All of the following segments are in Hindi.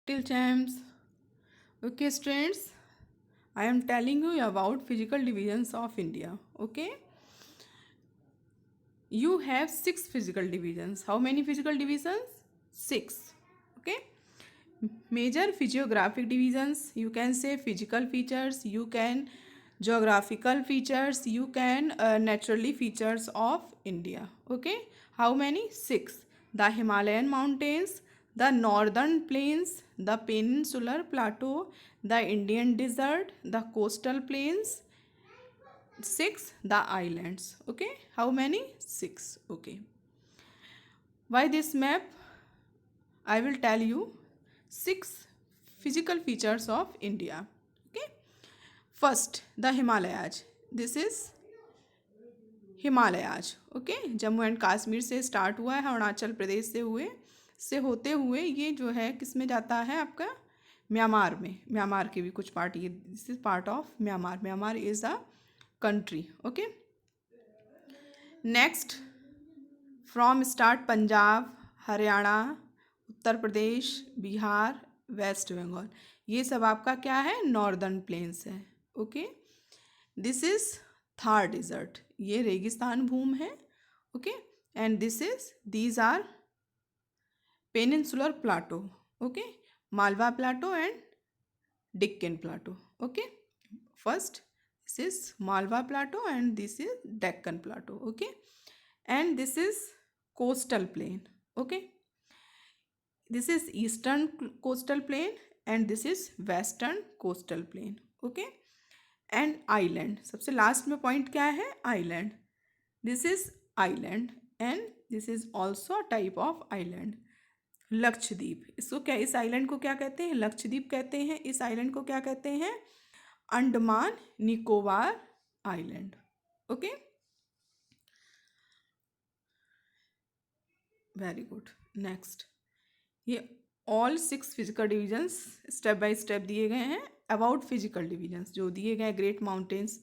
till champs. Okay, students, I am telling you about physical divisions of India. Okay, you have six physical divisions. How many physical divisions? Six. Okay, major physiographic divisions. You can say physical features. You can geographical features. You can naturally features of India. Okay, how many? Six. The Himalayan mountains, the northern plains, the peninsular plateau, the Indian desert, the coastal plains. Six, the islands. Okay, how many? Six. Okay, why this map? I will tell you six physical features of India. Okay, first, the Himalayas. This is Himalayas. Okay, Jammu and Kashmir से स्टार्ट हुआ है, अरुणाचल प्रदेश से होते हुए ये जो है किस में जाता है आपका? म्यांमार में. म्यांमार के भी कुछ पार्ट, ये this is part of Myanmar. Myanmar is a country. Okay, next, from start Punjab, Haryana, Uttar Pradesh, Bihar, West Bengal. ये सब आपका क्या है? नॉर्दर्न प्लेन्स है. Okay, this is Thar desert. ये रेगिस्तान भूमि है. Okay, and these are peninsular plateau. Okay, Malwa plateau and Deccan plateau. Okay, first this is Malwa plateau and this is Deccan plateau. Okay, and this is coastal plane. Okay, this is eastern coastal plain and this is western coastal plain. Okay, and island. सबसे लास्ट में पॉइंट क्या है? Island. This is island and this is also type of island. Lakshadweep, इसको क्या, इस आइलैंड को क्या कहते हैं? लक्षद्वीप कहते हैं. इस आइलैंड को क्या कहते हैं? Andaman Nicobar island. Okay, very good. Next, ये all six physical divisions step by step दिए गए हैं. अबाउट फिजिकल डिविजन्स जो दिए गए, great mountains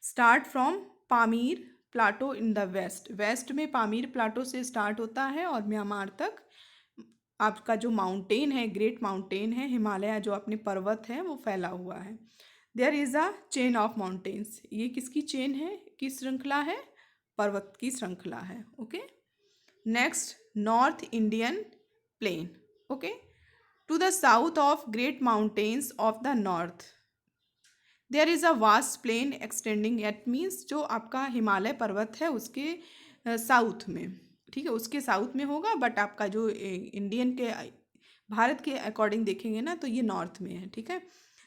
start from Pamir plateau in the west. West में पामीर प्लाटो से स्टार्ट होता है और म्यांमार तक आपका जो माउंटेन है, ग्रेट माउंटेन है, हिमालय जो अपने पर्वत है, वो फैला हुआ है. There is a chain of mountains. ये किसकी चेन है? किस श्रृंखला है? पर्वत की श्रृंखला है. Okay, next, north Indian plain. Okay, to the south of great mountains of the north there is a vast plain extending. At means जो आपका हिमालय पर्वत है उसके साउथ में, ठीक है, उसके साउथ में होगा. बट आपका जो इंडियन के, भारत के अकॉर्डिंग देखेंगे ना, तो ये नॉर्थ में है. ठीक है,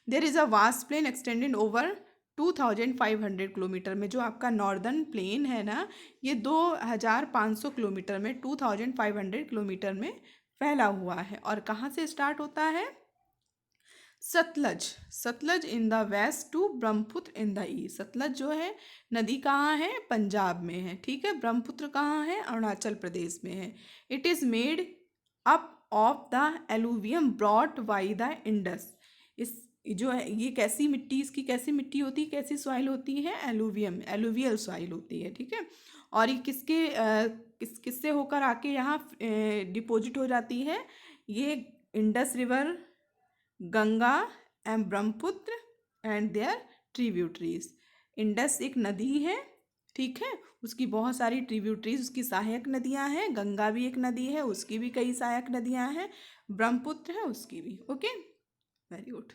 there is a vast plain extended over 2500 kilometre में. जो आपका नॉर्दर्न प्लेन है ना, ये 2500 किलोमीटर में, 2500 किलोमीटर में फैला हुआ है. और कहाँ से स्टार्ट होता है? Sutlej. Sutlej in the west to Brahmaputra in the east. Sutlej जो है नदी कहाँ है? पंजाब में है. ठीक है, ब्रह्मपुत्र कहाँ है? अरुणाचल प्रदेश में है. It is made up of the alluvium brought by the Indus. इस जो है ये कैसी मिट्टी, इसकी कैसी मिट्टी होती है, कैसी सॉइल होती है? एलुवियम, एलुवियल सॉइल होती है. ठीक है, और ये किससे होकर आके यहाँ डिपॉजिट हो जाती है? ये Indus river, Ganga and Brahmaputra and their tributaries. Indus एक नदी है, ठीक है, उसकी बहुत सारी ट्रिब्यूटरीज, उसकी सहायक नदियां हैं. गंगा भी एक नदी है, उसकी भी कई सहायक नदियां हैं. ब्रह्मपुत्र है, उसकी भी. Okay, very good.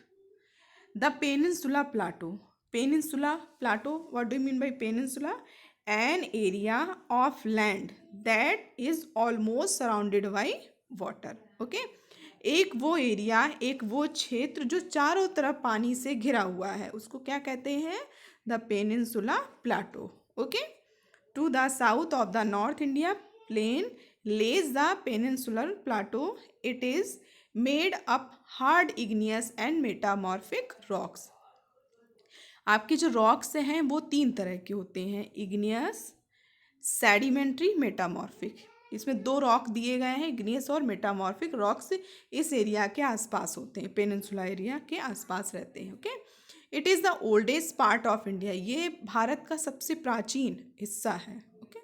The peninsula Plato. Peninsula Plato, what do you mean by peninsula? An area of land that is almost surrounded by water. Okay, एक वो एरिया, एक वो क्षेत्र जो चारों तरफ पानी से घिरा हुआ है, उसको क्या कहते हैं? The peninsula plateau. Okay, to the south of the north India plain lays the peninsular plateau. It is made up hard igneous and metamorphic rocks. आपके जो रॉक्स हैं वो तीन तरह के होते हैं: इग्नियस, सेडिमेंट्री, मेटामॉर्फिक. इसमें दो रॉक दिए गए हैं, इग्नियस और मेटामॉर्फिक. रॉक्स इस एरिया के आसपास होते हैं, पेनिनसुला एरिया के आसपास रहते हैं. Okay, it is the oldest part of India. ये भारत का सबसे प्राचीन हिस्सा है. Okay,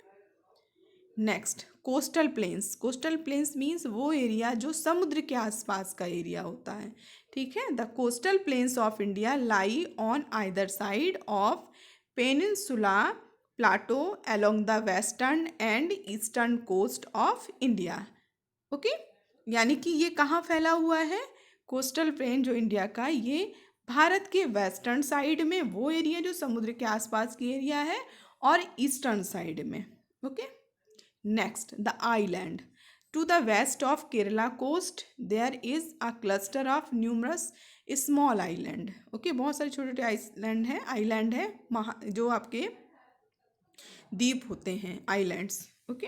next, coastal planes. Coastal planes means वो एरिया जो समुद्र के आसपास का एरिया होता है, ठीक है। The coastal plains of India lie on either side of peninsula plateau along the western and eastern coast of India. Okay, यानी कि ये कहाँ फैला हुआ है, कोस्टल प्लेन जो इंडिया का, ये भारत के वेस्टर्न साइड में वो एरिया जो समुद्र के आसपास की एरिया है, और ईस्टर्न साइड में। Okay, next, the island. To the west of Kerala coast there is a cluster of numerous small island. Okay, बहुत सारे छोटे छोटे आइलैंड है जो आपके द्वीप होते हैं, islands. Okay,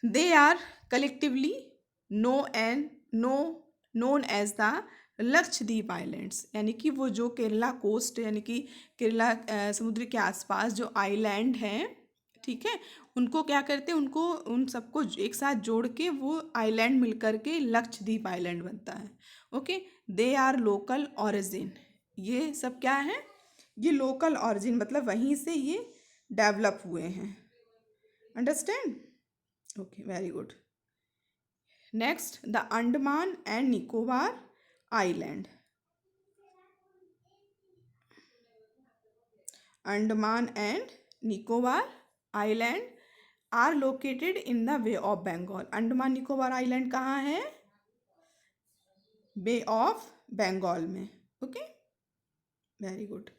they are collectively known as the Lakshadweep islands. यानी कि वो जो केरला कोस्ट, यानी कि केरला समुद्र के आसपास जो आइलैंड हैं, ठीक है, उनको क्या करते हैं, उनको उन सबको एक साथ जोड़ के वो आइलैंड मिलकर के लक्षद्वीप आइलैंड बनता है। Okay, they are local origin. ये सब क्या है, ये लोकल ऑरिजिन मतलब वहीं से ये डेवलप हुए हैं। Understand? Okay, very good. Next, the Andaman and Nicobar island. Andaman and Nicobar island are located in the Bay of Bengal. Andaman Nicobar island कहाँ है, बे ऑफ बंगाल में। Okay, very good.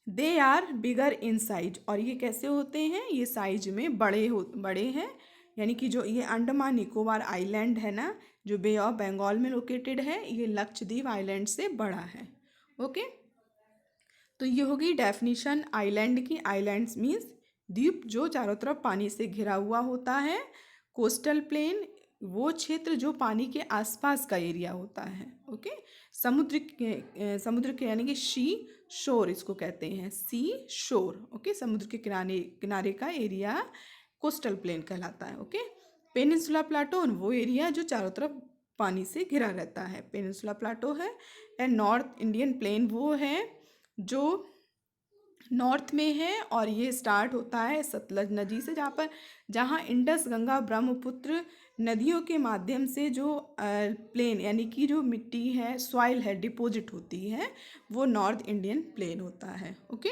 They are bigger in size. और ये कैसे होते हैं, ये साइज में बड़े हैं। यानी कि जो ये अंडमान निकोबार आइलैंड है ना, जो बे ऑफ बंगाल में लोकेटेड है, ये लक्षद्वीप आइलैंड से बड़ा है। ओके, तो ये होगी डेफिनेशन आइलैंड की। आइलैंड्स मीन्स द्वीप जो चारों तरफ पानी से घिरा हुआ होता है। कोस्टल प्लेन वो क्षेत्र जो पानी के आसपास का एरिया होता है। ओके, समुद्र के यानी कि सी शोर इसको कहते हैं, सी शोर। ओके, समुद्र के किनारे का एरिया कोस्टल प्लेन कहलाता है। ओके, पेनिनसुला प्लाटो वो एरिया जो चारों तरफ पानी से घिरा रहता है, पेनिनसुला प्लाटो है। एंड नॉर्थ इंडियन प्लेन वो है जो नॉर्थ में है, और ये स्टार्ट होता है सतलज नदी से, जहाँ इंडस गंगा ब्रह्मपुत्र नदियों के माध्यम से जो प्लेन यानी कि जो मिट्टी है, सॉइल है, डिपॉजिट होती है, वो नॉर्थ इंडियन प्लेन होता है। ओके,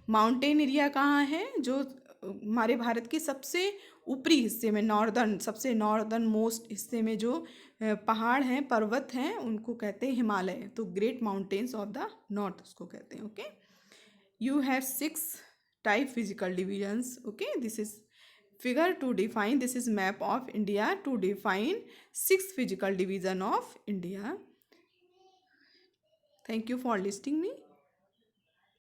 माउंटेन एरिया कहाँ है, जो हमारे भारत के सबसे ऊपरी हिस्से में, सबसे नॉर्दर्न मोस्ट हिस्से में जो पहाड़ हैं, पर्वत हैं, उनको कहते हैं हिमालय। तो great mountains of the north उसको कहते हैं। Okay, you have 6 type physical divisions. Okay, this is figure to define, this is map of India to define 6 physical division of India. Thank you for listening me.